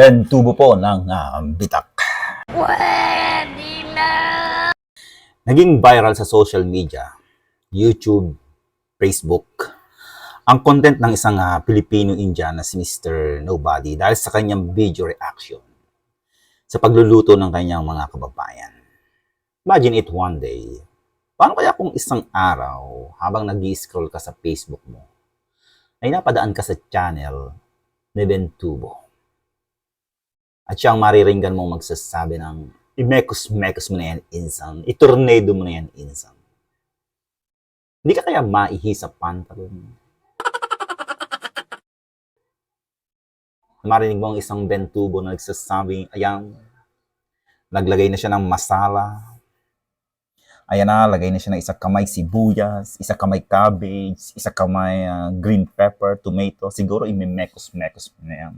Bentubo po ng bitak. Pwede na! Naging viral sa social media, YouTube, Facebook, ang content ng isang Pilipino-Indian na si Mr. Nobody dahil sa kanyang video reaction sa pagluluto ng kanyang mga kababayan. Imagine it one day. Paano kaya kung isang araw, habang nag-scroll ka sa Facebook mo, ay napadaan ka sa channel ni Bentubo? At siyang mariringgan mong magsasabi ng imekos-mekos mo na yan, insan. Itornado mo na yan, insan. Hindi ka kaya maihi sa pantalon? Marinig mo ang isang Bentubo na nagsasabing, ayan, naglagay na siya ng masala. Ayan na, lagay na siya ng isang kamay sibuyas, isang kamay cabbage, isang kamay green pepper, tomato. Siguro imemekos-mekos mo na yan.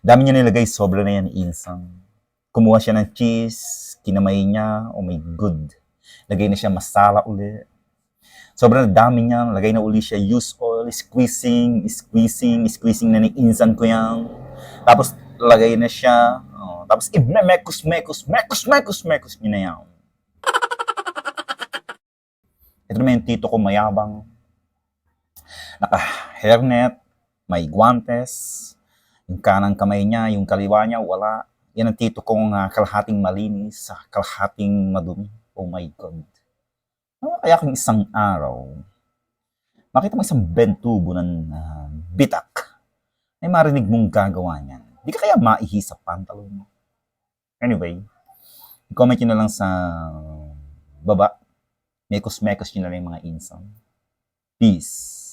Dami niya nilagay, sobra na yan, insang. Kumuha siya ng cheese, kinamay niya, oh my god. Lagay na siya masala uli. Sobrang dami niya, lagay na uli siya, use oil, squeezing na ni insan ko yan. Tapos, lagay na siya, tapos mekos niya na yan. Ito naman yung tito ko mayabang. Naka-hairnet, may guantes, yung kanang kamay niya, yung kaliwa niya, wala. Yan ang tito kong kalahating malinis, kalahating madumi. Oh my God. Kaya kung isang araw, makita mo isang Bentubo ng bitak, ay marinig mong gagawa niyan. Di ka kaya maihi sa pantalon mo? Anyway, comment nyo na lang sa baba. Mekos-mekos nyo na lang yung mga insan. Peace.